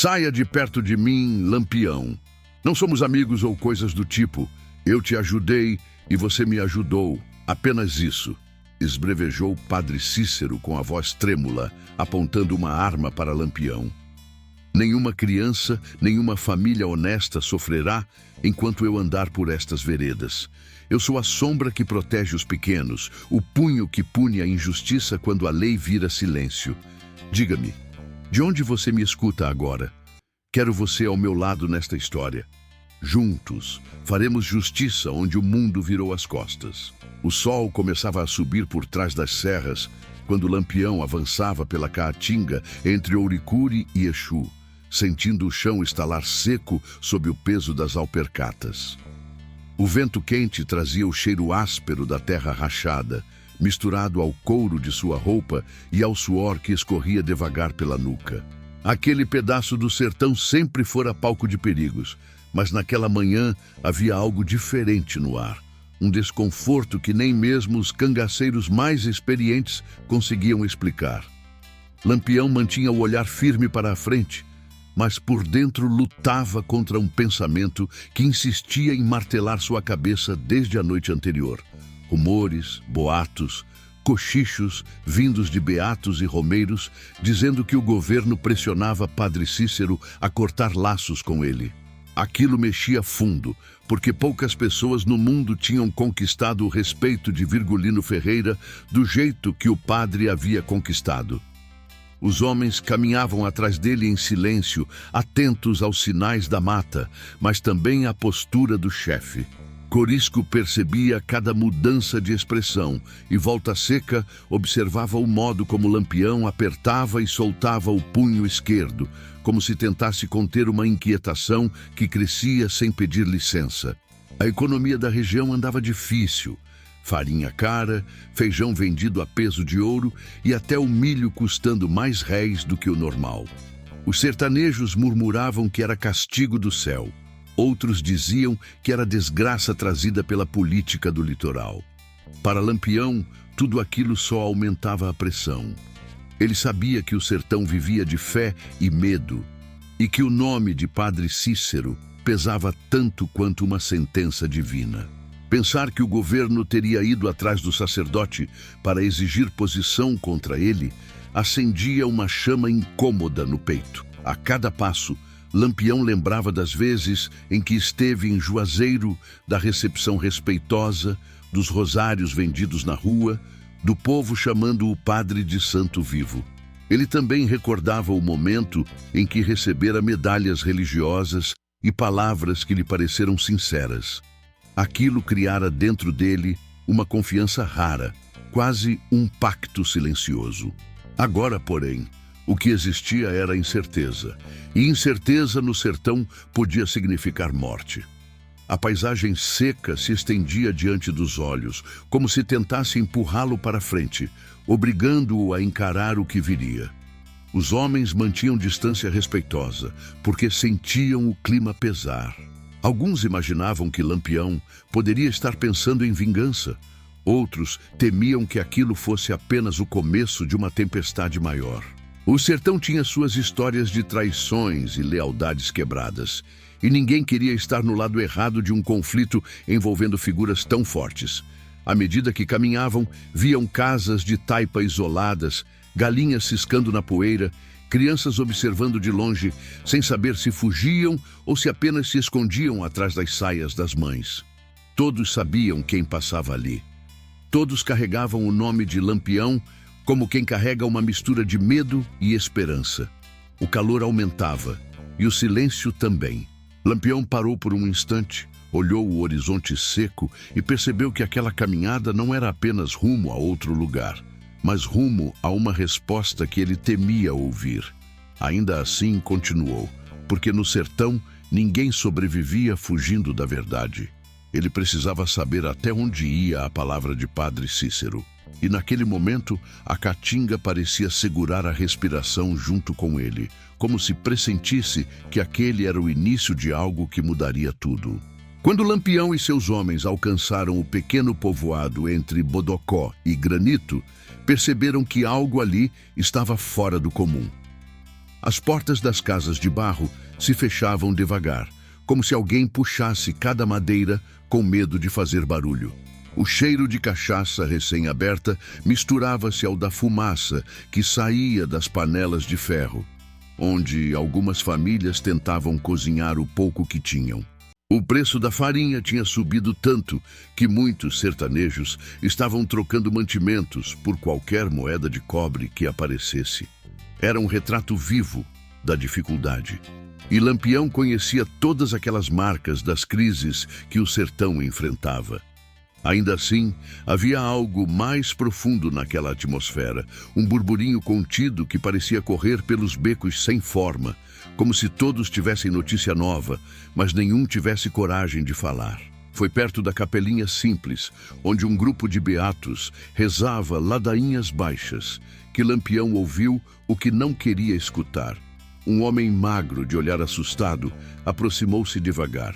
Saia de perto de mim, Lampião. Não somos amigos ou coisas do tipo. Eu te ajudei e você me ajudou. Apenas isso. Esbrevejou Padre Cícero com a voz trêmula, apontando uma arma para Lampião. Nenhuma criança, nenhuma família honesta sofrerá enquanto eu andar por estas veredas. Eu sou a sombra que protege os pequenos, o punho que pune a injustiça quando a lei vira silêncio. Diga-me, de onde você me escuta agora? Quero você ao meu lado nesta história. Juntos, faremos justiça onde o mundo virou as costas. O sol começava a subir por trás das serras, quando Lampião avançava pela Caatinga entre Ouricuri e Exu, sentindo o chão estalar seco sob o peso das alpercatas. O vento quente trazia o cheiro áspero da terra rachada, misturado ao couro de sua roupa e ao suor que escorria devagar pela nuca. Aquele pedaço do sertão sempre fora palco de perigos, mas naquela manhã havia algo diferente no ar. Um desconforto que nem mesmo os cangaceiros mais experientes conseguiam explicar. Lampião mantinha o olhar firme para a frente, mas por dentro lutava contra um pensamento que insistia em martelar sua cabeça desde a noite anterior. Rumores, boatos, cochichos vindos de beatos e romeiros, dizendo que o governo pressionava Padre Cícero a cortar laços com ele. Aquilo mexia fundo, porque poucas pessoas no mundo tinham conquistado o respeito de Virgulino Ferreira do jeito que o padre havia conquistado. Os homens caminhavam atrás dele em silêncio, atentos aos sinais da mata, mas também à postura do chefe. Corisco percebia cada mudança de expressão e Volta Seca observava o modo como Lampião apertava e soltava o punho esquerdo, como se tentasse conter uma inquietação que crescia sem pedir licença. A economia da região andava difícil. Farinha cara, feijão vendido a peso de ouro e até o milho custando mais réis do que o normal. Os sertanejos murmuravam que era castigo do céu. Outros diziam que era desgraça trazida pela política do litoral. Para Lampião, tudo aquilo só aumentava a pressão. Ele sabia que o sertão vivia de fé e medo, e que o nome de Padre Cícero pesava tanto quanto uma sentença divina. Pensar que o governo teria ido atrás do sacerdote para exigir posição contra ele acendia uma chama incômoda no peito. A cada passo, Lampião lembrava das vezes em que esteve em Juazeiro, da recepção respeitosa, dos rosários vendidos na rua, do povo chamando o padre de santo vivo. Ele também recordava o momento em que recebera medalhas religiosas e palavras que lhe pareceram sinceras. Aquilo criara dentro dele uma confiança rara, quase um pacto silencioso. Agora, porém, o que existia era incerteza, e incerteza no sertão podia significar morte. A paisagem seca se estendia diante dos olhos, como se tentasse empurrá-lo para frente, obrigando-o a encarar o que viria. Os homens mantinham distância respeitosa, porque sentiam o clima pesar. Alguns imaginavam que Lampião poderia estar pensando em vingança. Outros temiam que aquilo fosse apenas o começo de uma tempestade maior. O sertão tinha suas histórias de traições e lealdades quebradas, e ninguém queria estar no lado errado de um conflito envolvendo figuras tão fortes. À medida que caminhavam, viam casas de taipa isoladas, galinhas ciscando na poeira, crianças observando de longe, sem saber se fugiam ou se apenas se escondiam atrás das saias das mães. Todos sabiam quem passava ali. Todos carregavam o nome de Lampião, como quem carrega uma mistura de medo e esperança. O calor aumentava, e o silêncio também. Lampião parou por um instante, olhou o horizonte seco e percebeu que aquela caminhada não era apenas rumo a outro lugar, mas rumo a uma resposta que ele temia ouvir. Ainda assim, continuou, porque no sertão ninguém sobrevivia fugindo da verdade. Ele precisava saber até onde ia a palavra de Padre Cícero. E naquele momento, a caatinga parecia segurar a respiração junto com ele, como se pressentisse que aquele era o início de algo que mudaria tudo. Quando Lampião e seus homens alcançaram o pequeno povoado entre Bodocó e Granito, perceberam que algo ali estava fora do comum. As portas das casas de barro se fechavam devagar, como se alguém puxasse cada madeira com medo de fazer barulho. O cheiro de cachaça recém-aberta misturava-se ao da fumaça que saía das panelas de ferro, onde algumas famílias tentavam cozinhar o pouco que tinham. O preço da farinha tinha subido tanto que muitos sertanejos estavam trocando mantimentos por qualquer moeda de cobre que aparecesse. Era um retrato vivo da dificuldade. E Lampião conhecia todas aquelas marcas das crises que o sertão enfrentava. Ainda assim, havia algo mais profundo naquela atmosfera, um burburinho contido que parecia correr pelos becos sem forma, como se todos tivessem notícia nova, mas nenhum tivesse coragem de falar. Foi perto da capelinha simples, onde um grupo de beatos rezava ladainhas baixas, que Lampião ouviu o que não queria escutar. Um homem magro, de olhar assustado, aproximou-se devagar.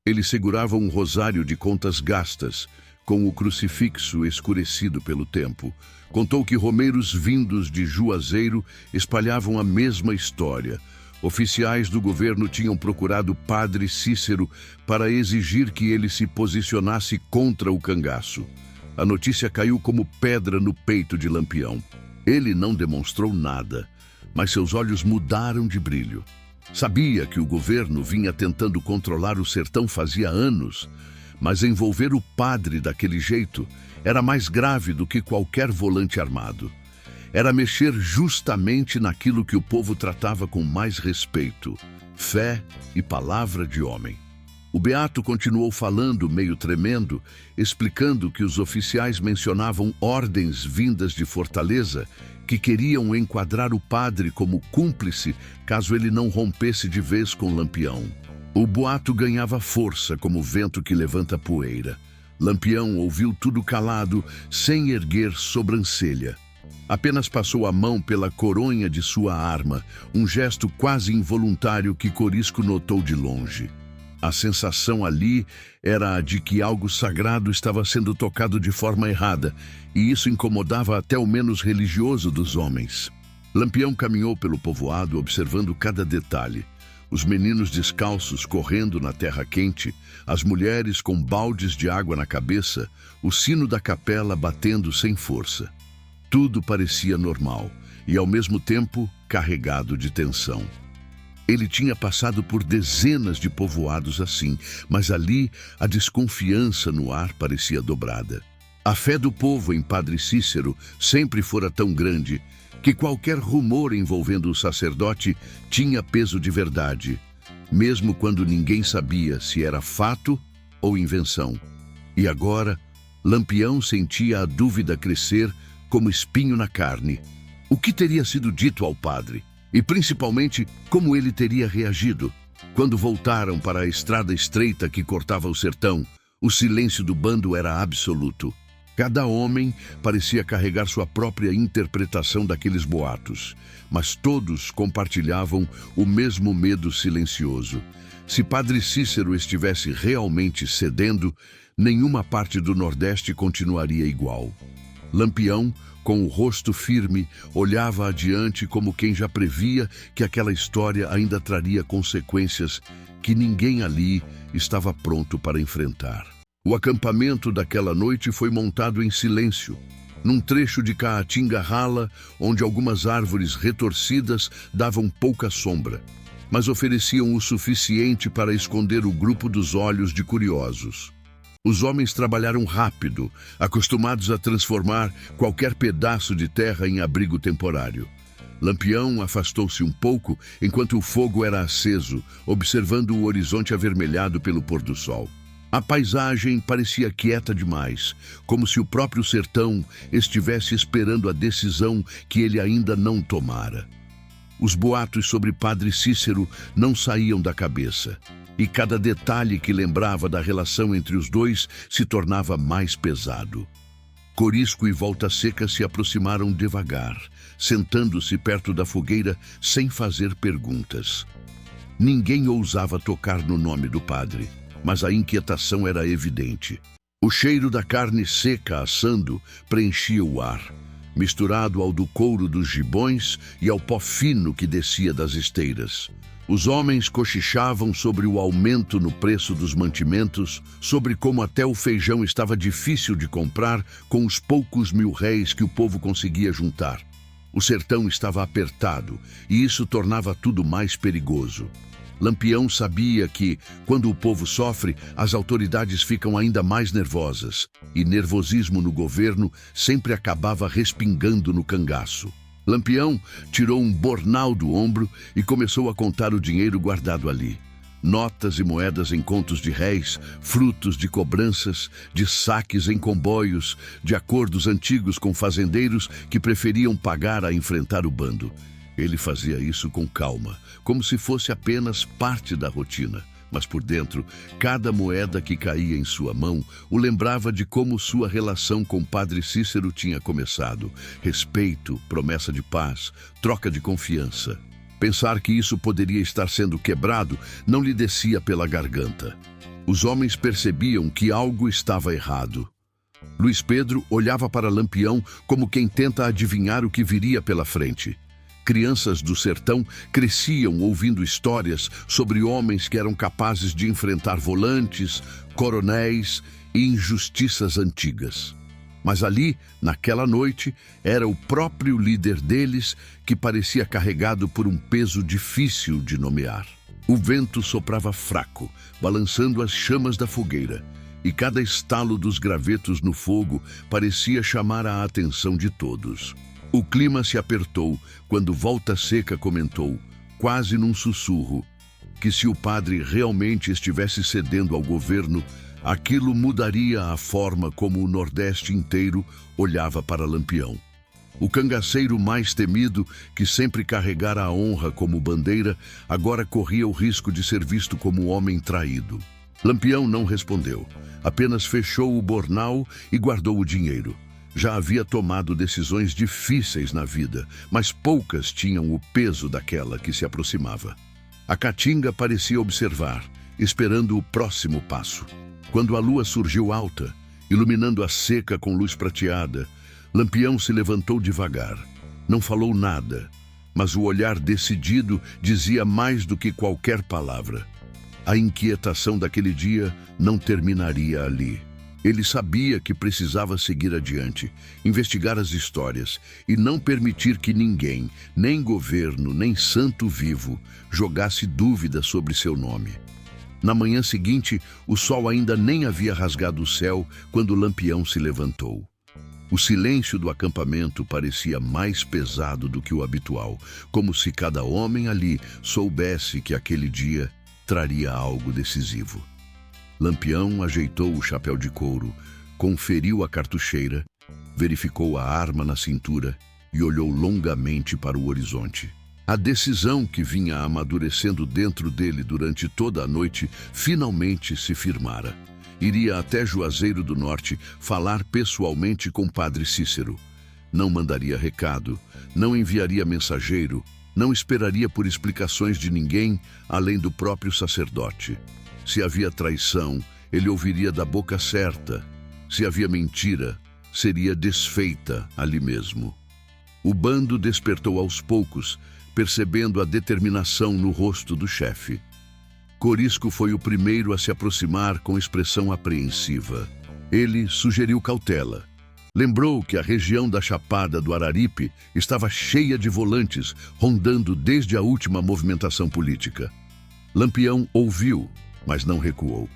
Ele segurava um rosário de contas gastas, com o crucifixo escurecido pelo tempo. Contou que romeiros vindos de Juazeiro espalhavam a mesma história. Oficiais do governo tinham procurado Padre Cícero para exigir que ele se posicionasse contra o cangaço. A notícia caiu como pedra no peito de Lampião. Ele não demonstrou nada, mas seus olhos mudaram de brilho. Sabia que o governo vinha tentando controlar o sertão fazia anos, mas envolver o padre daquele jeito era mais grave do que qualquer volante armado. Era mexer justamente naquilo que o povo tratava com mais respeito: fé e palavra de homem. O beato continuou falando, meio tremendo, explicando que os oficiais mencionavam ordens vindas de Fortaleza que queriam enquadrar o padre como cúmplice caso ele não rompesse de vez com Lampião. O boato ganhava força como vento que levanta poeira. Lampião ouviu tudo calado, sem erguer sobrancelha. Apenas passou a mão pela coronha de sua arma, um gesto quase involuntário que Corisco notou de longe. A sensação ali era a de que algo sagrado estava sendo tocado de forma errada, e isso incomodava até o menos religioso dos homens. Lampião caminhou pelo povoado, observando cada detalhe. Os meninos descalços correndo na terra quente, as mulheres com baldes de água na cabeça, o sino da capela batendo sem força. Tudo parecia normal e, ao mesmo tempo, carregado de tensão. Ele tinha passado por dezenas de povoados assim, mas ali a desconfiança no ar parecia dobrada. A fé do povo em Padre Cícero sempre fora tão grande que qualquer rumor envolvendo o sacerdote tinha peso de verdade, mesmo quando ninguém sabia se era fato ou invenção. E agora, Lampião sentia a dúvida crescer como espinho na carne. O que teria sido dito ao padre? E principalmente, como ele teria reagido? Quando voltaram para a estrada estreita que cortava o sertão, o silêncio do bando era absoluto. Cada homem parecia carregar sua própria interpretação daqueles boatos, mas todos compartilhavam o mesmo medo silencioso. Se Padre Cícero estivesse realmente cedendo, nenhuma parte do Nordeste continuaria igual. Lampião, com o rosto firme, olhava adiante como quem já previa que aquela história ainda traria consequências que ninguém ali estava pronto para enfrentar. O acampamento daquela noite foi montado em silêncio, num trecho de caatinga rala, onde algumas árvores retorcidas davam pouca sombra, mas ofereciam o suficiente para esconder o grupo dos olhos de curiosos. Os homens trabalharam rápido, acostumados a transformar qualquer pedaço de terra em abrigo temporário. Lampião afastou-se um pouco enquanto o fogo era aceso, observando o horizonte avermelhado pelo pôr do sol. A paisagem parecia quieta demais, como se o próprio sertão estivesse esperando a decisão que ele ainda não tomara. Os boatos sobre Padre Cícero não saíam da cabeça, e cada detalhe que lembrava da relação entre os dois se tornava mais pesado. Corisco e Volta Seca se aproximaram devagar, sentando-se perto da fogueira sem fazer perguntas. Ninguém ousava tocar no nome do padre, mas a inquietação era evidente. O cheiro da carne seca assando preenchia o ar. misturado ao do couro dos gibões e ao pó fino que descia das esteiras. Os homens cochichavam sobre o aumento no preço dos mantimentos, sobre como até o feijão estava difícil de comprar com os poucos mil-réis que o povo conseguia juntar. O sertão estava apertado e isso tornava tudo mais perigoso. Lampião sabia que, quando o povo sofre, as autoridades ficam ainda mais nervosas, e nervosismo no governo sempre acabava respingando no cangaço. Lampião tirou um bornal do ombro e começou a contar o dinheiro guardado ali. Notas e moedas em contos de réis, frutos de cobranças, de saques em comboios, de acordos antigos com fazendeiros que preferiam pagar a enfrentar o bando. Ele fazia isso com calma, como se fosse apenas parte da rotina. Mas por dentro, cada moeda que caía em sua mão o lembrava de como sua relação com Padre Cícero tinha começado. Respeito, promessa de paz, troca de confiança. Pensar que isso poderia estar sendo quebrado não lhe descia pela garganta. Os homens percebiam que algo estava errado. Luiz Pedro olhava para Lampião como quem tenta adivinhar o que viria pela frente. Crianças do sertão cresciam ouvindo histórias sobre homens que eram capazes de enfrentar volantes, coronéis e injustiças antigas. Mas ali, naquela noite, era o próprio líder deles que parecia carregado por um peso difícil de nomear. O vento soprava fraco, balançando as chamas da fogueira, e cada estalo dos gravetos no fogo parecia chamar a atenção de todos. O clima se apertou quando Volta Seca comentou, quase num sussurro, que se o padre realmente estivesse cedendo ao governo, aquilo mudaria a forma como o Nordeste inteiro olhava para Lampião. O cangaceiro mais temido, que sempre carregara a honra como bandeira, agora corria o risco de ser visto como um homem traído. Lampião não respondeu, apenas fechou o bornal e guardou o dinheiro. Já havia tomado decisões difíceis na vida, mas poucas tinham o peso daquela que se aproximava. A caatinga parecia observar, esperando o próximo passo. Quando a lua surgiu alta, iluminando a seca com luz prateada, Lampião se levantou devagar. Não falou nada, mas o olhar decidido dizia mais do que qualquer palavra. A inquietação daquele dia não terminaria ali. Ele sabia que precisava seguir adiante, investigar as histórias e não permitir que ninguém, nem governo, nem santo vivo, jogasse dúvida sobre seu nome. Na manhã seguinte, o sol ainda nem havia rasgado o céu quando Lampião se levantou. O silêncio do acampamento parecia mais pesado do que o habitual, como se cada homem ali soubesse que aquele dia traria algo decisivo. Lampião ajeitou o chapéu de couro, conferiu a cartucheira, verificou a arma na cintura e olhou longamente para o horizonte. A decisão que vinha amadurecendo dentro dele durante toda a noite finalmente se firmara. Iria até Juazeiro do Norte falar pessoalmente com Padre Cícero. Não mandaria recado, não enviaria mensageiro, não esperaria por explicações de ninguém além do próprio sacerdote. Se havia traição, ele ouviria da boca certa. Se havia mentira, seria desfeita ali mesmo. O bando despertou aos poucos, percebendo a determinação no rosto do chefe. Corisco foi o primeiro a se aproximar com expressão apreensiva. Ele sugeriu cautela. Lembrou que a região da Chapada do Araripe estava cheia de volantes, rondando desde a última movimentação política. Lampião ouviu, mas não recuou.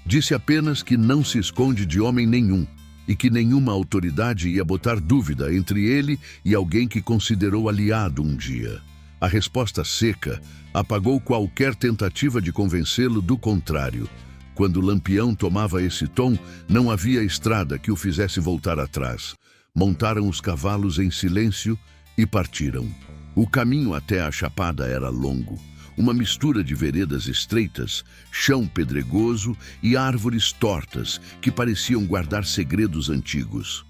Disse apenas que não se esconde de homem nenhum e que nenhuma autoridade ia botar dúvida entre ele e alguém que considerou aliado um dia. A resposta seca apagou qualquer tentativa de convencê-lo do contrário. Quando Lampião tomava esse tom, não havia estrada que o fizesse voltar atrás. Montaram os cavalos em silêncio e partiram. O caminho até a Chapada era longo. Uma mistura de veredas estreitas, chão pedregoso e árvores tortas que pareciam guardar segredos antigos.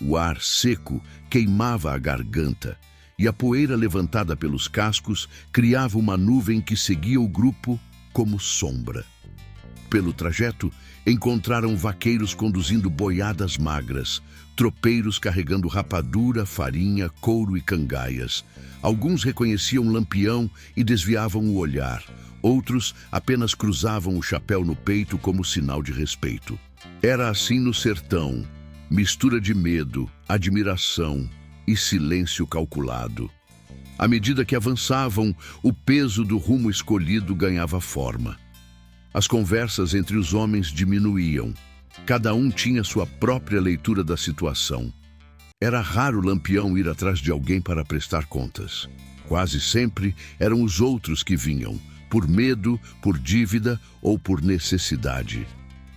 O ar seco queimava a garganta e a poeira levantada pelos cascos criava uma nuvem que seguia o grupo como sombra. pelo trajeto, encontraram vaqueiros conduzindo boiadas magras, tropeiros carregando rapadura, farinha, couro e cangaias. Alguns reconheciam Lampião e desviavam o olhar. Outros apenas cruzavam o chapéu no peito como sinal de respeito. Era assim no sertão, mistura de medo, admiração e silêncio calculado. À medida que avançavam, o peso do rumo escolhido ganhava forma. As conversas entre os homens diminuíam. Cada um tinha sua própria leitura da situação. Era raro Lampião ir atrás de alguém para prestar contas. Quase sempre eram os outros que vinham, por medo, por dívida ou por necessidade.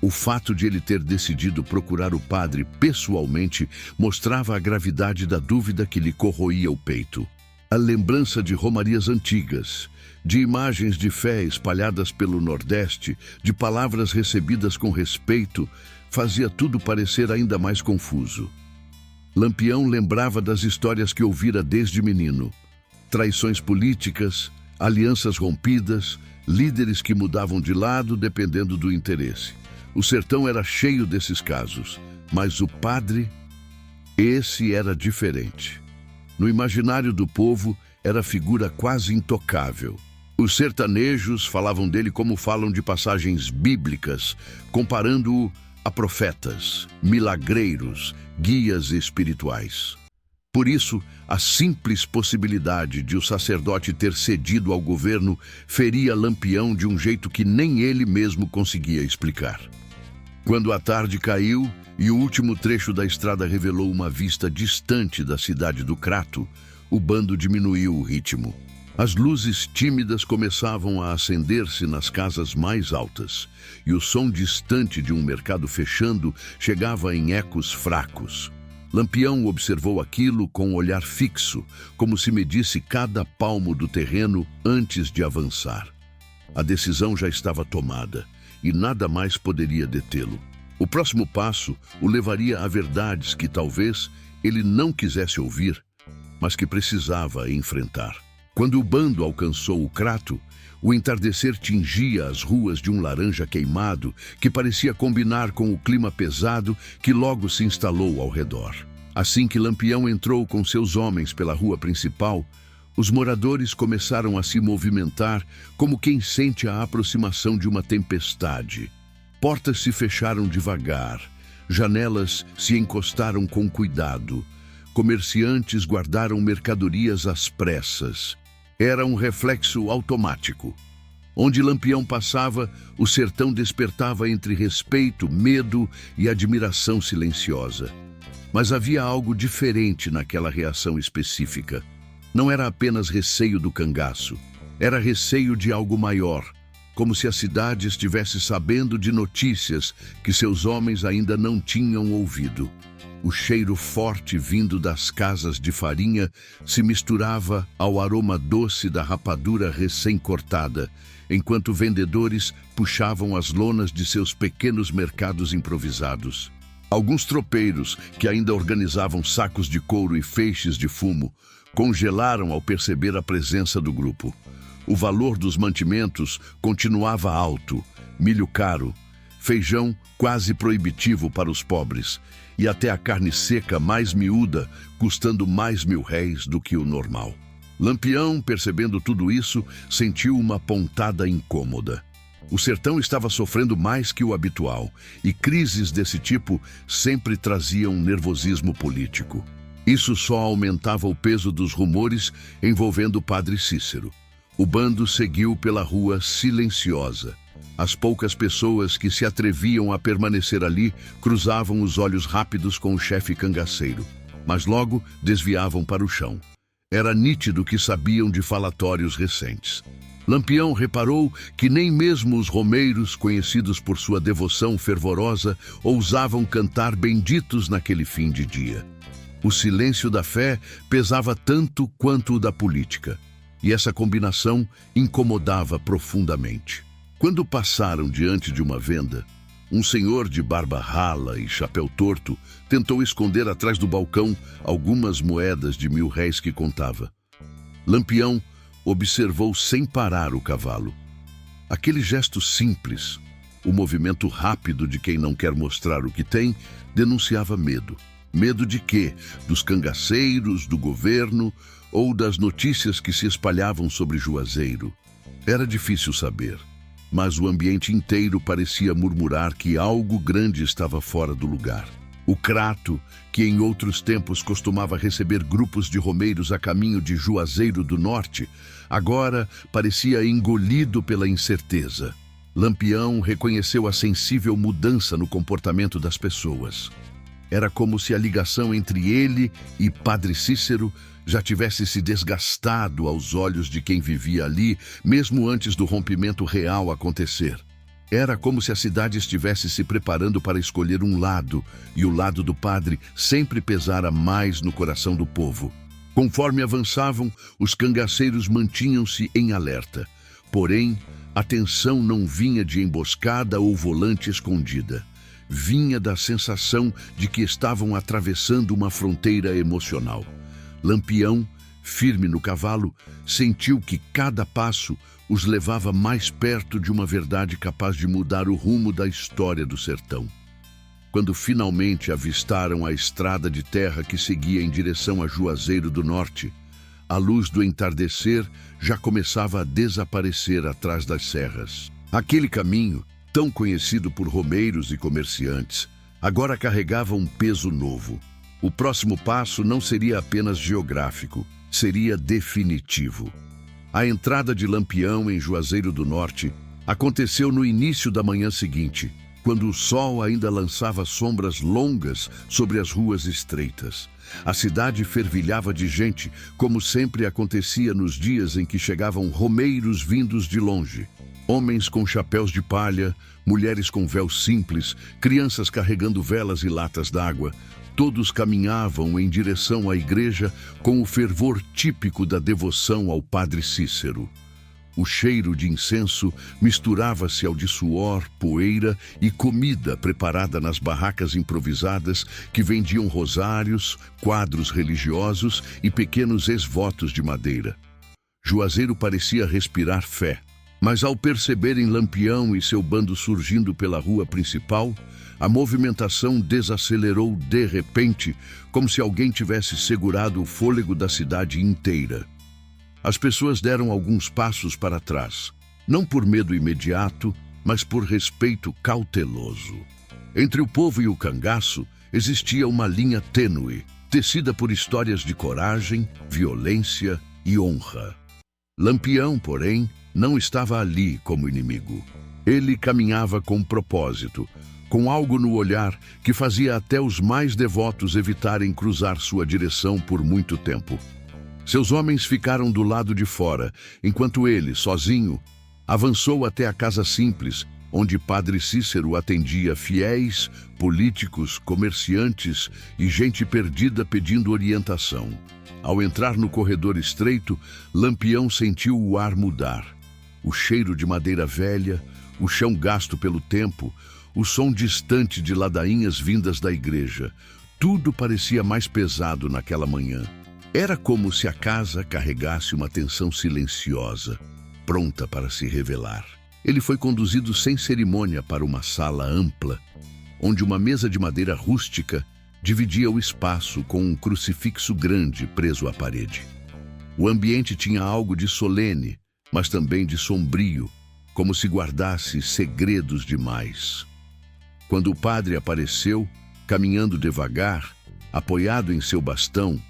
O fato de ele ter decidido procurar o padre pessoalmente mostrava a gravidade da dúvida que lhe corroía o peito. A lembrança de romarias antigas, de imagens de fé espalhadas pelo Nordeste, de palavras recebidas com respeito, fazia tudo parecer ainda mais confuso. Lampião lembrava das histórias que ouvira desde menino. Traições políticas, alianças rompidas, líderes que mudavam de lado dependendo do interesse. O sertão era cheio desses casos, mas o padre, esse era diferente. No imaginário do povo, era figura quase intocável. Os sertanejos falavam dele como falam de passagens bíblicas, comparando-o a profetas, milagreiros, guias espirituais. Por isso, a simples possibilidade de o sacerdote ter cedido ao governo feria Lampião de um jeito que nem ele mesmo conseguia explicar. Quando a tarde caiu e o último trecho da estrada revelou uma vista distante da cidade do Crato, o bando diminuiu o ritmo. As luzes tímidas começavam a acender-se nas casas mais altas, e o som distante de um mercado fechando chegava em ecos fracos. Lampião observou aquilo com um olhar fixo, como se medisse cada palmo do terreno antes de avançar. A decisão já estava tomada, e nada mais poderia detê-lo. O próximo passo o levaria a verdades que talvez ele não quisesse ouvir, mas que precisava enfrentar. Quando o bando alcançou o Crato, o entardecer tingia as ruas de um laranja queimado que parecia combinar com o clima pesado que logo se instalou ao redor. Assim que Lampião entrou com seus homens pela rua principal, os moradores começaram a se movimentar como quem sente a aproximação de uma tempestade. Portas se fecharam devagar, janelas se encostaram com cuidado, comerciantes guardaram mercadorias às pressas. Era um reflexo automático. Onde Lampião passava, o sertão despertava entre respeito, medo e admiração silenciosa. Mas havia algo diferente naquela reação específica. Não era apenas receio do cangaço, era receio de algo maior, como se a cidade estivesse sabendo de notícias que seus homens ainda não tinham ouvido. O cheiro forte vindo das casas de farinha se misturava ao aroma doce da rapadura recém-cortada, enquanto vendedores puxavam as lonas de seus pequenos mercados improvisados. Alguns tropeiros, que ainda organizavam sacos de couro e feixes de fumo, congelaram ao perceber a presença do grupo. O valor dos mantimentos continuava alto, milho caro, feijão quase proibitivo para os pobres, e até a carne seca mais miúda, custando mais mil-réis do que o normal. Lampião, percebendo tudo isso, sentiu uma pontada incômoda. O sertão estava sofrendo mais que o habitual, e crises desse tipo sempre traziam nervosismo político. Isso só aumentava o peso dos rumores envolvendo o padre Cícero. O bando seguiu pela rua silenciosa. As poucas pessoas que se atreviam a permanecer ali cruzavam os olhos rápidos com o chefe cangaceiro, mas logo desviavam para o chão. Era nítido que sabiam de falatórios recentes. Lampião reparou que nem mesmo os romeiros, conhecidos por sua devoção fervorosa, ousavam cantar benditos naquele fim de dia. O silêncio da fé pesava tanto quanto o da política, e essa combinação incomodava profundamente. Quando passaram diante de uma venda, um senhor de barba rala e chapéu torto tentou esconder atrás do balcão algumas moedas de 1000 réis que contava. Lampião observou sem parar o cavalo. Aquele gesto simples, O movimento rápido de quem não quer mostrar o que tem denunciava medo. Medo de quê? Dos cangaceiros, do governo ou das notícias que se espalhavam sobre Juazeiro? Era difícil saber, mas o ambiente inteiro parecia murmurar que algo grande estava fora do lugar. O Crato, que em outros tempos costumava receber grupos de romeiros a caminho de Juazeiro do Norte, agora parecia engolido pela incerteza. Lampião reconheceu a sensível mudança no comportamento das pessoas. Era como se a ligação entre ele e Padre Cícero já tivesse se desgastado aos olhos de quem vivia ali, mesmo antes do rompimento real acontecer. Era como se a cidade estivesse se preparando para escolher um lado, e o lado do padre sempre pesara mais no coração do povo. Conforme avançavam, os cangaceiros mantinham-se em alerta. Porém, a tensão não vinha de emboscada ou volante escondida. Vinha da sensação de que estavam atravessando uma fronteira emocional. Lampião, firme no cavalo, sentiu que cada passo os levava mais perto de uma verdade capaz de mudar o rumo da história do sertão. Quando finalmente avistaram a estrada de terra que seguia em direção a Juazeiro do Norte, a luz do entardecer já começava a desaparecer atrás das serras. Aquele caminho, tão conhecido por romeiros e comerciantes, agora carregava um peso novo. O próximo passo não seria apenas geográfico, seria definitivo. A entrada de Lampião em Juazeiro do Norte aconteceu no início da manhã seguinte, quando o sol ainda lançava sombras longas sobre as ruas estreitas. A cidade fervilhava de gente, como sempre acontecia nos dias em que chegavam romeiros vindos de longe. Homens com chapéus de palha, mulheres com véus simples, crianças carregando velas e latas d'água. Todos caminhavam em direção à igreja com o fervor típico da devoção ao Padre Cícero. O cheiro de incenso misturava-se ao de suor, poeira e comida preparada nas barracas improvisadas que vendiam rosários, quadros religiosos e pequenos esvotos de madeira. Juazeiro parecia respirar fé, mas ao perceberem Lampião e seu bando surgindo pela rua principal, a movimentação desacelerou de repente, como se alguém tivesse segurado o fôlego da cidade inteira. As pessoas deram alguns passos para trás, não por medo imediato, mas por respeito cauteloso. Entre o povo e o cangaço existia uma linha tênue, tecida por histórias de coragem, violência e honra. Lampião, porém, não estava ali como inimigo. Ele caminhava com propósito, com algo no olhar que fazia até os mais devotos evitarem cruzar sua direção por muito tempo. Seus homens ficaram do lado de fora, enquanto ele, sozinho, avançou até a casa simples, onde Padre Cícero atendia fiéis, políticos, comerciantes e gente perdida pedindo orientação. Ao entrar no corredor estreito, Lampião sentiu o ar mudar. O cheiro de madeira velha, o chão gasto pelo tempo, o som distante de ladainhas vindas da igreja. Tudo parecia mais pesado naquela manhã. Era como se a casa carregasse uma tensão silenciosa, pronta para se revelar. Ele foi conduzido sem cerimônia para uma sala ampla, onde uma mesa de madeira rústica dividia o espaço com um crucifixo grande preso à parede. O ambiente tinha algo de solene, mas também de sombrio, como se guardasse segredos demais. Quando o padre apareceu, caminhando devagar, apoiado em seu bastão,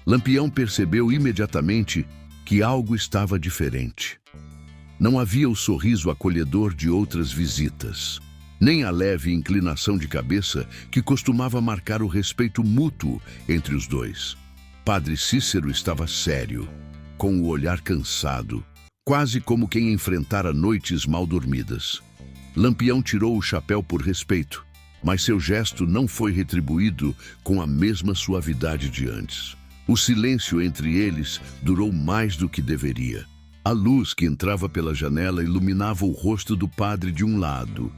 Lampião percebeu imediatamente que algo estava diferente. Não havia o sorriso acolhedor de outras visitas, nem a leve inclinação de cabeça que costumava marcar o respeito mútuo entre os dois. Padre Cícero estava sério, com o olhar cansado, quase como quem enfrentara noites mal dormidas. Lampião tirou o chapéu por respeito, mas seu gesto não foi retribuído com a mesma suavidade de antes. O silêncio entre eles durou mais do que deveria. A luz que entrava pela janela iluminava o rosto do padre de um lado,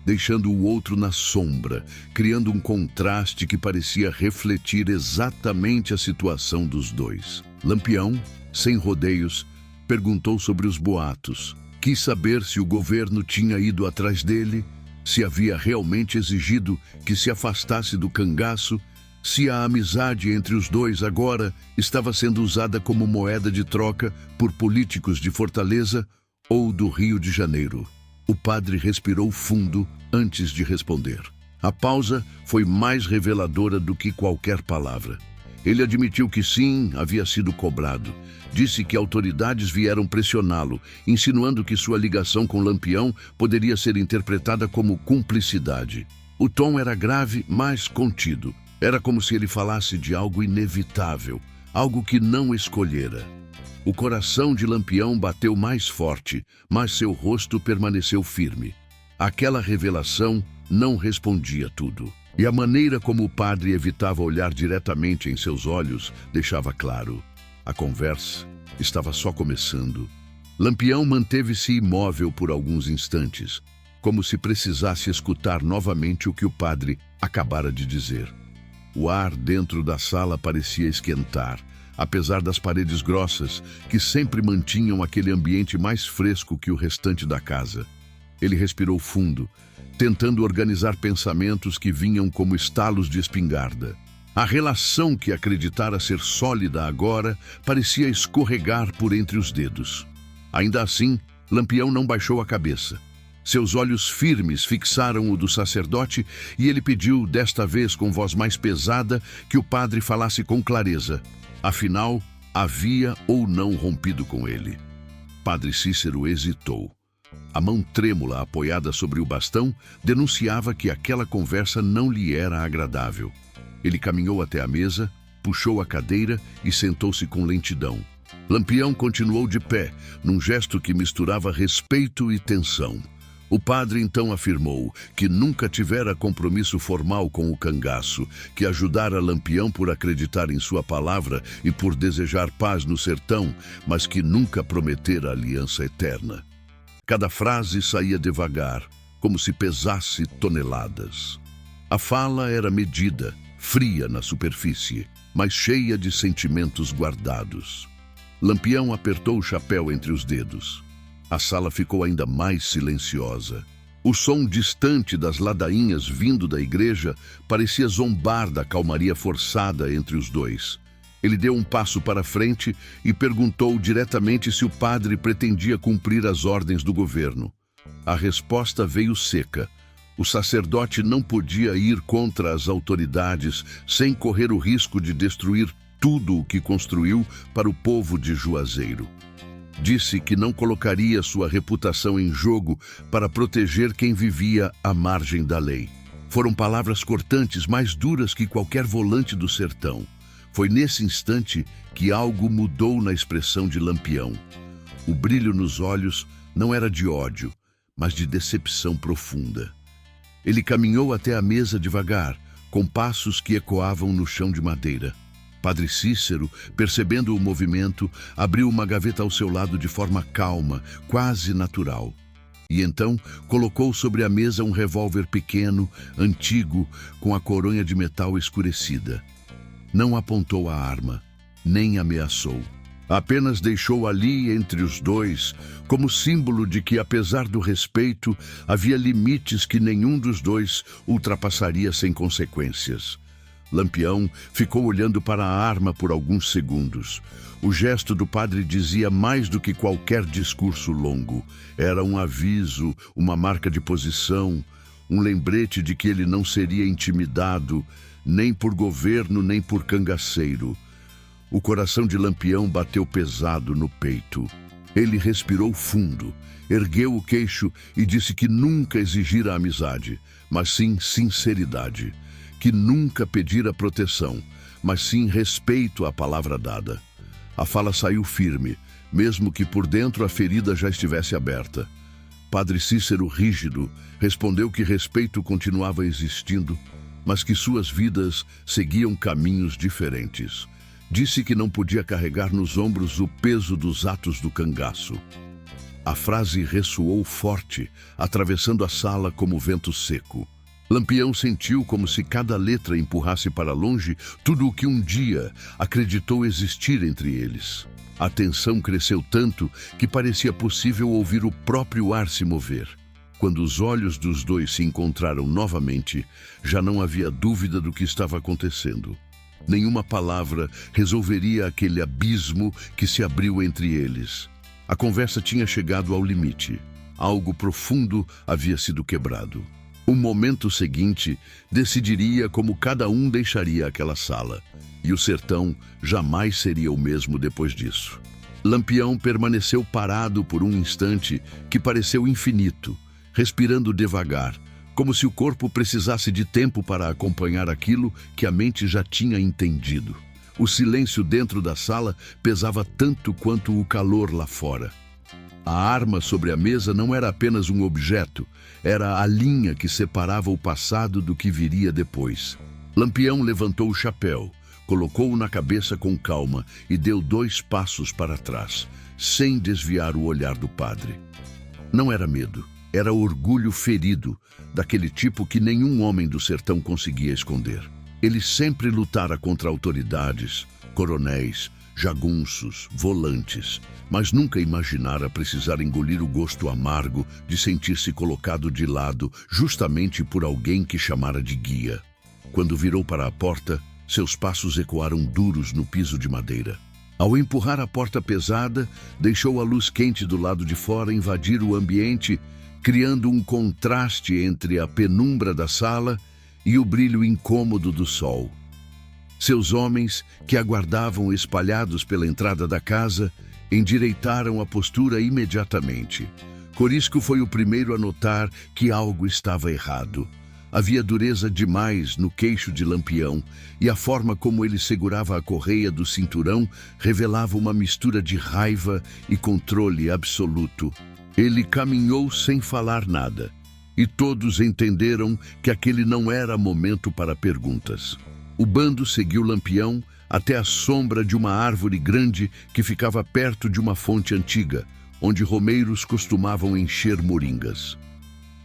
deixando o outro na sombra, criando um contraste que parecia refletir exatamente a situação dos dois. Lampião, sem rodeios, perguntou sobre os boatos. Quis saber se o governo tinha ido atrás dele, se havia realmente exigido que se afastasse do cangaço, se a amizade entre os dois agora estava sendo usada como moeda de troca por políticos de Fortaleza ou do Rio de Janeiro. O padre respirou fundo antes de responder. A pausa foi mais reveladora do que qualquer palavra. Ele admitiu que sim, havia sido cobrado. Disse que autoridades vieram pressioná-lo, insinuando que sua ligação com Lampião poderia ser interpretada como cumplicidade. O tom era grave, mas contido. Era como se ele falasse de algo inevitável, algo que não escolhera. O coração de Lampião bateu mais forte, mas seu rosto permaneceu firme. Aquela revelação não respondia tudo. E a maneira como o padre evitava olhar diretamente em seus olhos deixava claro. A conversa estava só começando. Lampião manteve-se imóvel por alguns instantes, como se precisasse escutar novamente o que o padre acabara de dizer. O ar dentro da sala parecia esquentar, apesar das paredes grossas, que sempre mantinham aquele ambiente mais fresco que o restante da casa. Ele respirou fundo, tentando organizar pensamentos que vinham como estalos de espingarda. A relação que acreditara ser sólida agora parecia escorregar por entre os dedos. Ainda assim, Lampião não baixou a cabeça. Seus olhos firmes fixaram o do sacerdote e ele pediu, desta vez com voz mais pesada, que o padre falasse com clareza. Afinal, havia ou não rompido com ele. Padre Cícero hesitou. A mão trêmula apoiada sobre o bastão denunciava que aquela conversa não lhe era agradável. Ele caminhou até a mesa, puxou a cadeira e sentou-se com lentidão. Lampião continuou de pé, num gesto que misturava respeito e tensão. O padre então afirmou que nunca tivera compromisso formal com o cangaço, que ajudara Lampião por acreditar em sua palavra e por desejar paz no sertão, mas que nunca prometera aliança eterna. Cada frase saía devagar, como se pesasse toneladas. A fala era medida, fria na superfície, mas cheia de sentimentos guardados. Lampião apertou o chapéu entre os dedos. A sala ficou ainda mais silenciosa. O som distante das ladainhas vindo da igreja parecia zombar da calmaria forçada entre os dois. Ele deu um passo para frente e perguntou diretamente se o padre pretendia cumprir as ordens do governo. A resposta veio seca. O sacerdote não podia ir contra as autoridades sem correr o risco de destruir tudo o que construiu para o povo de Juazeiro. Disse que não colocaria sua reputação em jogo para proteger quem vivia à margem da lei. Foram palavras cortantes, mais duras que qualquer volante do sertão. Foi nesse instante que algo mudou na expressão de Lampião. O brilho nos olhos não era de ódio, mas de decepção profunda. Ele caminhou até a mesa devagar, com passos que ecoavam no chão de madeira. Padre Cícero, percebendo o movimento, abriu uma gaveta ao seu lado de forma calma, quase natural. E então colocou sobre a mesa um revólver pequeno, antigo, com a coronha de metal escurecida. Não apontou a arma, nem ameaçou. Apenas deixou ali entre os dois, como símbolo de que, apesar do respeito, havia limites que nenhum dos dois ultrapassaria sem consequências. Lampião ficou olhando para a arma por alguns segundos. O gesto do padre dizia mais do que qualquer discurso longo. Era um aviso, uma marca de posição, um lembrete de que ele não seria intimidado, nem por governo, nem por cangaceiro. O coração de Lampião bateu pesado no peito. Ele respirou fundo, ergueu o queixo e disse que nunca exigira amizade, mas sim sinceridade. Que nunca pedira proteção, mas sim respeito à palavra dada. A fala saiu firme, mesmo que por dentro a ferida já estivesse aberta. Padre Cícero, rígido, respondeu que respeito continuava existindo, mas que suas vidas seguiam caminhos diferentes. Disse que não podia carregar nos ombros o peso dos atos do cangaço. A frase ressoou forte, atravessando a sala como vento seco. Lampião sentiu como se cada letra empurrasse para longe tudo o que um dia acreditou existir entre eles. A tensão cresceu tanto que parecia possível ouvir o próprio ar se mover. Quando os olhos dos dois se encontraram novamente, já não havia dúvida do que estava acontecendo. Nenhuma palavra resolveria aquele abismo que se abriu entre eles. A conversa tinha chegado ao limite. Algo profundo havia sido quebrado. O momento seguinte decidiria como cada um deixaria aquela sala. E o sertão jamais seria o mesmo depois disso. Lampião permaneceu parado por um instante que pareceu infinito, respirando devagar, como se o corpo precisasse de tempo para acompanhar aquilo que a mente já tinha entendido. O silêncio dentro da sala pesava tanto quanto o calor lá fora. A arma sobre a mesa não era apenas um objeto, era a linha que separava o passado do que viria depois. Lampião levantou o chapéu, colocou-o na cabeça com calma e deu 2 passos para trás, sem desviar o olhar do padre. Não era medo, era orgulho ferido, daquele tipo que nenhum homem do sertão conseguia esconder. Ele sempre lutara contra autoridades, coronéis, jagunços, volantes, mas nunca imaginara precisar engolir o gosto amargo de sentir-se colocado de lado justamente por alguém que chamara de guia. Quando virou para a porta, seus passos ecoaram duros no piso de madeira. Ao empurrar a porta pesada, deixou a luz quente do lado de fora invadir o ambiente, criando um contraste entre a penumbra da sala e o brilho incômodo do sol. Seus homens, que aguardavam espalhados pela entrada da casa, endireitaram a postura imediatamente. Corisco foi o primeiro a notar que algo estava errado. Havia dureza demais no queixo de Lampião, e a forma como ele segurava a correia do cinturão revelava uma mistura de raiva e controle absoluto. Ele caminhou sem falar nada, e todos entenderam que aquele não era momento para perguntas. O bando seguiu Lampião até a sombra de uma árvore grande que ficava perto de uma fonte antiga, onde romeiros costumavam encher moringas.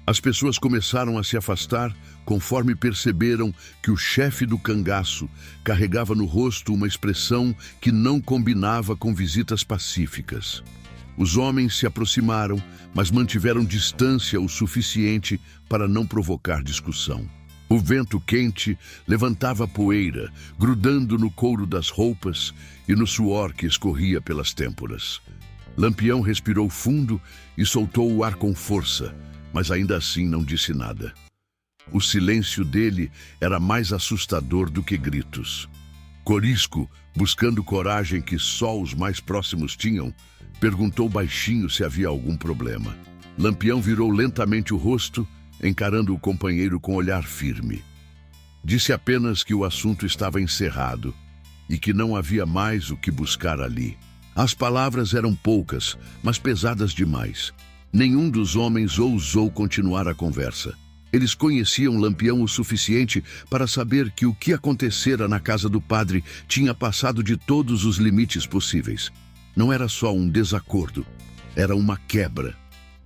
As pessoas começaram a se afastar conforme perceberam que o chefe do cangaço carregava no rosto uma expressão que não combinava com visitas pacíficas. Os homens se aproximaram, mas mantiveram distância o suficiente para não provocar discussão. O vento quente levantava poeira, grudando no couro das roupas e no suor que escorria pelas têmporas. Lampião respirou fundo e soltou o ar com força, mas ainda assim não disse nada. O silêncio dele era mais assustador do que gritos. Corisco, buscando coragem que só os mais próximos tinham, perguntou baixinho se havia algum problema. Lampião virou lentamente o rosto, encarando o companheiro com olhar firme. Disse apenas que o assunto estava encerrado e que não havia mais o que buscar ali. As palavras eram poucas, mas pesadas demais. Nenhum dos homens ousou continuar a conversa. Eles conheciam Lampião o suficiente para saber que o que acontecera na casa do padre tinha passado de todos os limites possíveis. Não era só um desacordo, era uma quebra.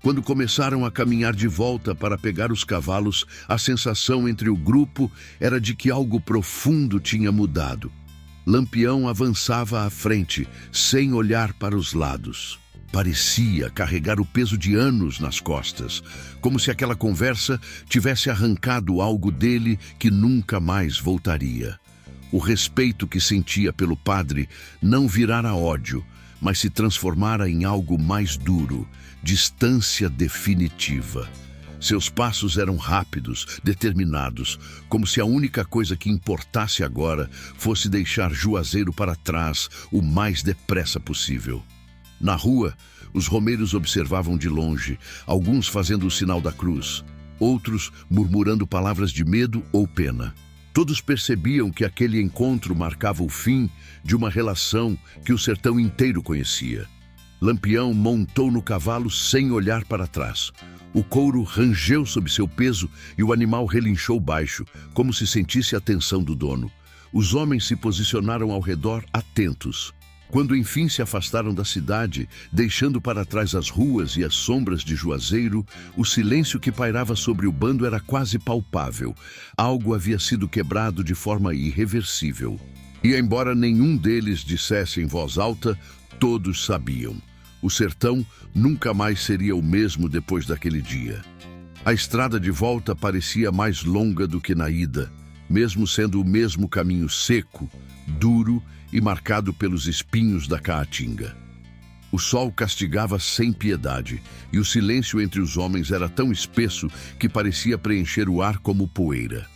Quando começaram a caminhar de volta para pegar os cavalos, a sensação entre o grupo era de que algo profundo tinha mudado. Lampião avançava à frente, sem olhar para os lados. Parecia carregar o peso de anos nas costas, como se aquela conversa tivesse arrancado algo dele que nunca mais voltaria. O respeito que sentia pelo padre não virara ódio, mas se transformara em algo mais duro, distância definitiva. Seus passos eram rápidos, determinados, como se a única coisa que importasse agora fosse deixar Juazeiro para trás o mais depressa possível. Na rua, os romeiros observavam de longe, alguns fazendo o sinal da cruz, outros murmurando palavras de medo ou pena. Todos percebiam que aquele encontro marcava o fim de uma relação que o sertão inteiro conhecia. Lampião montou no cavalo sem olhar para trás. O couro rangeu sob seu peso e o animal relinchou baixo, como se sentisse a tensão do dono. Os homens se posicionaram ao redor, atentos. Quando enfim se afastaram da cidade, deixando para trás as ruas e as sombras de Juazeiro, o silêncio que pairava sobre o bando era quase palpável. Algo havia sido quebrado de forma irreversível. E embora nenhum deles dissesse em voz alta, todos sabiam. O sertão nunca mais seria o mesmo depois daquele dia. A estrada de volta parecia mais longa do que na ida, mesmo sendo o mesmo caminho seco, duro e marcado pelos espinhos da caatinga. O sol castigava sem piedade, e o silêncio entre os homens era tão espesso que parecia preencher o ar como poeira.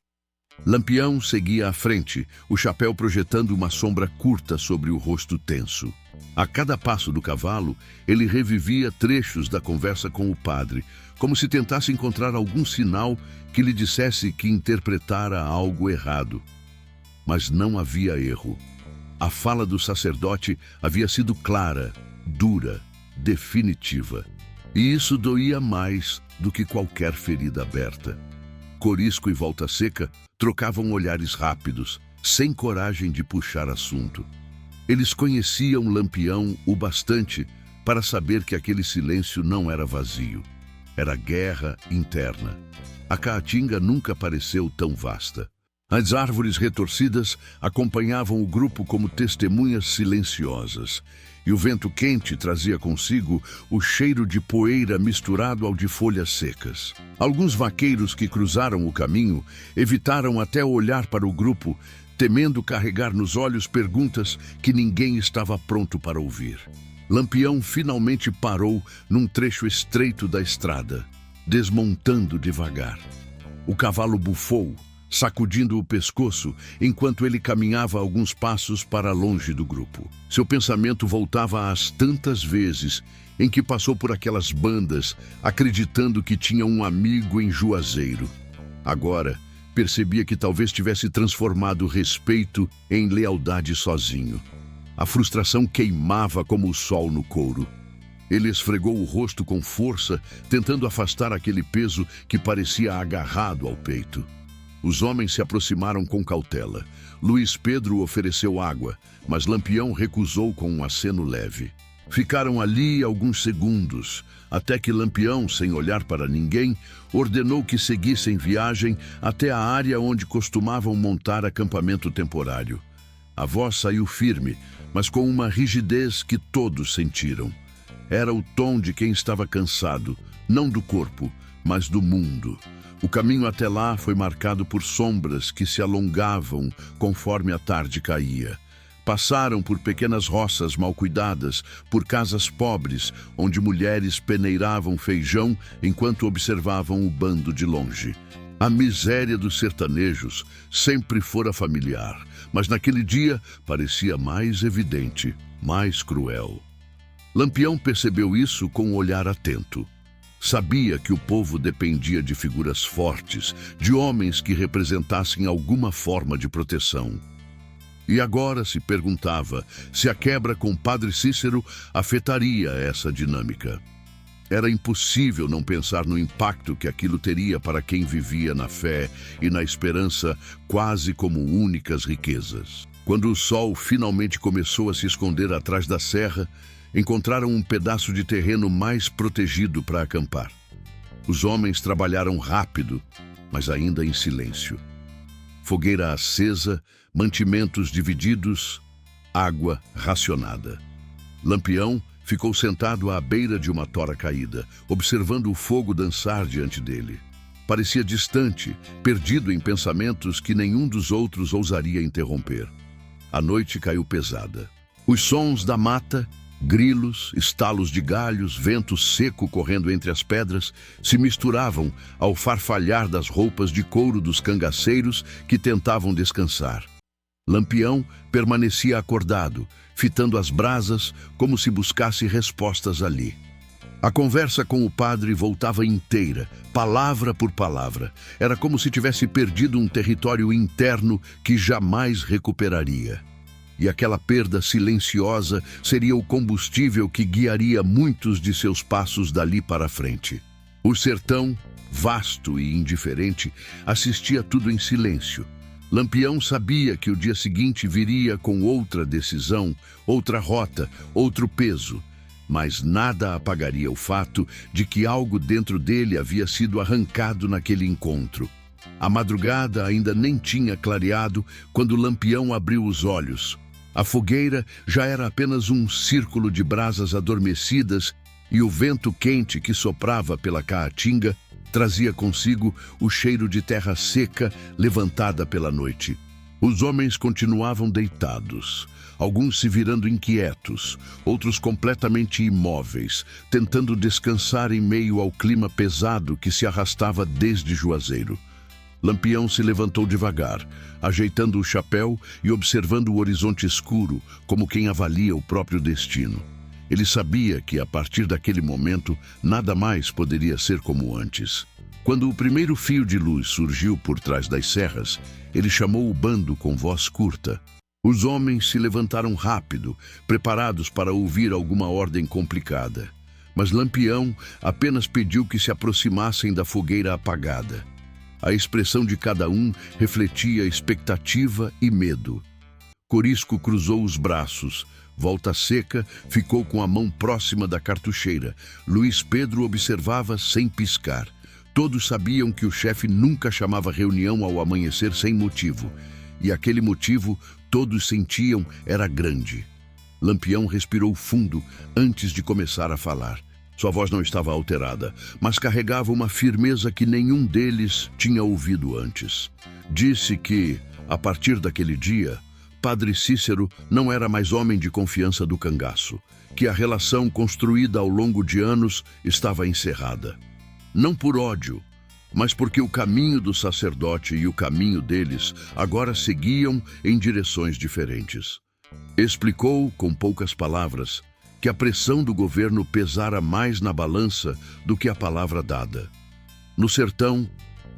Lampião seguia à frente, o chapéu projetando uma sombra curta sobre o rosto tenso. A cada passo do cavalo, ele revivia trechos da conversa com o padre, como se tentasse encontrar algum sinal que lhe dissesse que interpretara algo errado. Mas não havia erro. A fala do sacerdote havia sido clara, dura, definitiva. E isso doía mais do que qualquer ferida aberta. Corisco e Volta Seca trocavam olhares rápidos, sem coragem de puxar assunto. Eles conheciam Lampião o bastante para saber que aquele silêncio não era vazio. Era guerra interna. A caatinga nunca pareceu tão vasta. As árvores retorcidas acompanhavam o grupo como testemunhas silenciosas, e o vento quente trazia consigo o cheiro de poeira misturado ao de folhas secas. Alguns vaqueiros que cruzaram o caminho evitaram até olhar para o grupo, temendo carregar nos olhos perguntas que ninguém estava pronto para ouvir. Lampião finalmente parou num trecho estreito da estrada, desmontando devagar. O cavalo bufou, sacudindo o pescoço, enquanto ele caminhava alguns passos para longe do grupo. Seu pensamento voltava às tantas vezes em que passou por aquelas bandas, acreditando que tinha um amigo em Juazeiro. Agora, percebia que talvez tivesse transformado o respeito em lealdade sozinho. A frustração queimava como o sol no couro. Ele esfregou o rosto com força, tentando afastar aquele peso que parecia agarrado ao peito. Os homens se aproximaram com cautela. Luiz Pedro ofereceu água, mas Lampião recusou com um aceno leve. Ficaram ali alguns segundos, até que Lampião, sem olhar para ninguém, ordenou que seguissem viagem até a área onde costumavam montar acampamento temporário. A voz saiu firme, mas com uma rigidez que todos sentiram. Era o tom de quem estava cansado, não do corpo, mas do mundo. O caminho até lá foi marcado por sombras que se alongavam conforme a tarde caía. Passaram por pequenas roças mal cuidadas, por casas pobres, onde mulheres peneiravam feijão enquanto observavam o bando de longe. A miséria dos sertanejos sempre fora familiar, mas naquele dia parecia mais evidente, mais cruel. Lampião percebeu isso com um olhar atento. Sabia que o povo dependia de figuras fortes, de homens que representassem alguma forma de proteção. E agora se perguntava se a quebra com Padre Cícero afetaria essa dinâmica. Era impossível não pensar no impacto que aquilo teria para quem vivia na fé e na esperança quase como únicas riquezas. Quando o sol finalmente começou a se esconder atrás da serra, encontraram um pedaço de terreno mais protegido para acampar. Os homens trabalharam rápido, mas ainda em silêncio. Fogueira acesa, mantimentos divididos, água racionada. Lampião ficou sentado à beira de uma tora caída, observando o fogo dançar diante dele. Parecia distante, perdido em pensamentos que nenhum dos outros ousaria interromper. A noite caiu pesada. Os sons da mata, grilos, estalos de galhos, vento seco correndo entre as pedras, se misturavam ao farfalhar das roupas de couro dos cangaceiros que tentavam descansar. Lampião permanecia acordado, fitando as brasas como se buscasse respostas ali. A conversa com o padre voltava inteira, palavra por palavra. Era como se tivesse perdido um território interno que jamais recuperaria. E aquela perda silenciosa seria o combustível que guiaria muitos de seus passos dali para frente. O sertão, vasto e indiferente, assistia tudo em silêncio. Lampião sabia que o dia seguinte viria com outra decisão, outra rota, outro peso, mas nada apagaria o fato de que algo dentro dele havia sido arrancado naquele encontro. A madrugada ainda nem tinha clareado quando Lampião abriu os olhos. A fogueira já era apenas um círculo de brasas adormecidas e o vento quente que soprava pela caatinga trazia consigo o cheiro de terra seca levantada pela noite. Os homens continuavam deitados, alguns se virando inquietos, outros completamente imóveis, tentando descansar em meio ao clima pesado que se arrastava desde Juazeiro. Lampião se levantou devagar, ajeitando o chapéu e observando o horizonte escuro, como quem avalia o próprio destino. Ele sabia que, a partir daquele momento, nada mais poderia ser como antes. Quando o primeiro fio de luz surgiu por trás das serras, ele chamou o bando com voz curta. Os homens se levantaram rápido, preparados para ouvir alguma ordem complicada. Mas Lampião apenas pediu que se aproximassem da fogueira apagada. A expressão de cada um refletia expectativa e medo. Corisco cruzou os braços. Volta Seca ficou com a mão próxima da cartucheira. Luiz Pedro observava sem piscar. Todos sabiam que o chefe nunca chamava reunião ao amanhecer sem motivo. E aquele motivo, todos sentiam, era grande. Lampião respirou fundo antes de começar a falar. Sua voz não estava alterada, mas carregava uma firmeza que nenhum deles tinha ouvido antes. Disse que, a partir daquele dia, Padre Cícero não era mais homem de confiança do cangaço, que a relação construída ao longo de anos estava encerrada. Não por ódio, mas porque o caminho do sacerdote e o caminho deles agora seguiam em direções diferentes. Explicou, com poucas palavras, que a pressão do governo pesara mais na balança do que a palavra dada. No sertão,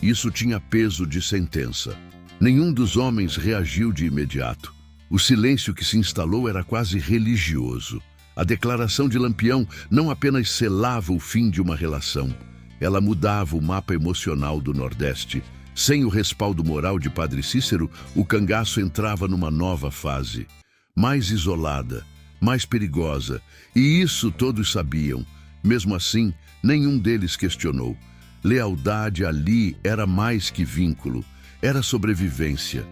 isso tinha peso de sentença. Nenhum dos homens reagiu de imediato. O silêncio que se instalou era quase religioso. A declaração de Lampião não apenas selava o fim de uma relação, ela mudava o mapa emocional do Nordeste. Sem o respaldo moral de Padre Cícero, o cangaço entrava numa nova fase, mais isolada, mais perigosa, e isso todos sabiam. Mesmo assim, nenhum deles questionou. Lealdade ali era mais que vínculo, era sobrevivência.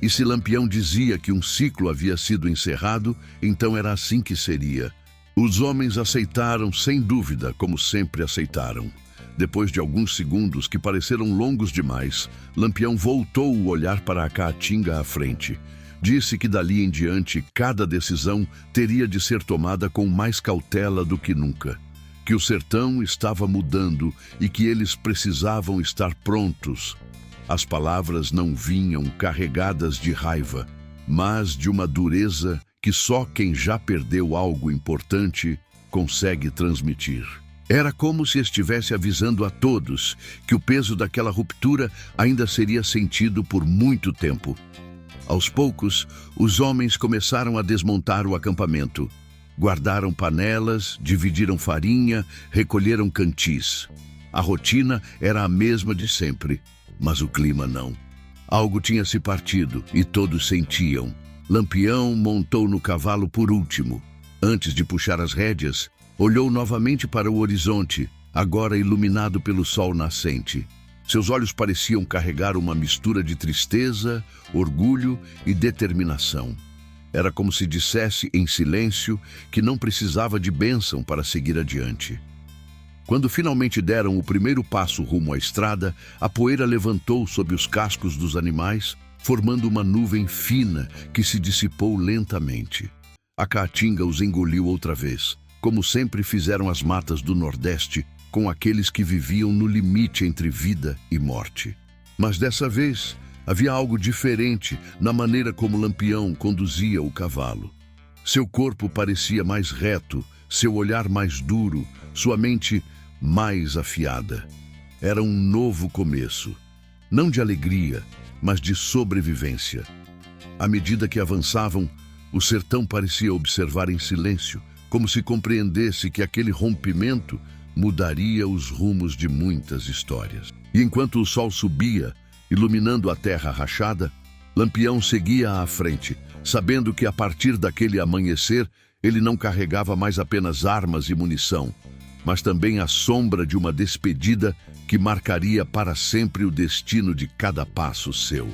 E se Lampião dizia que um ciclo havia sido encerrado, então era assim que seria. Os homens aceitaram sem dúvida, como sempre aceitaram. Depois de alguns segundos que pareceram longos demais, Lampião voltou o olhar para a caatinga à frente. Disse que dali em diante cada decisão teria de ser tomada com mais cautela do que nunca. Que o sertão estava mudando e que eles precisavam estar prontos. As palavras não vinham carregadas de raiva, mas de uma dureza que só quem já perdeu algo importante consegue transmitir. Era como se estivesse avisando a todos que o peso daquela ruptura ainda seria sentido por muito tempo. Aos poucos, os homens começaram a desmontar o acampamento. Guardaram panelas, dividiram farinha, recolheram cantis. A rotina era a mesma de sempre, mas o clima não. Algo tinha se partido e todos sentiam. Lampião montou no cavalo por último. Antes de puxar as rédeas, olhou novamente para o horizonte, agora iluminado pelo sol nascente. Seus olhos pareciam carregar uma mistura de tristeza, orgulho e determinação. Era como se dissesse em silêncio que não precisava de bênção para seguir adiante. Quando finalmente deram o primeiro passo rumo à estrada, a poeira levantou sob os cascos dos animais, formando uma nuvem fina que se dissipou lentamente. A caatinga os engoliu outra vez, como sempre fizeram as matas do Nordeste, com aqueles que viviam no limite entre vida e morte. Mas dessa vez, havia algo diferente na maneira como Lampião conduzia o cavalo. Seu corpo parecia mais reto, seu olhar mais duro, sua mente mais afiada. Era um novo começo, não de alegria, mas de sobrevivência. À medida que avançavam, o sertão parecia observar em silêncio, como se compreendesse que aquele rompimento mudaria os rumos de muitas histórias. E enquanto o sol subia, iluminando a terra rachada, Lampião seguia à frente, sabendo que a partir daquele amanhecer ele não carregava mais apenas armas e munição, mas também a sombra de uma despedida que marcaria para sempre o destino de cada passo seu.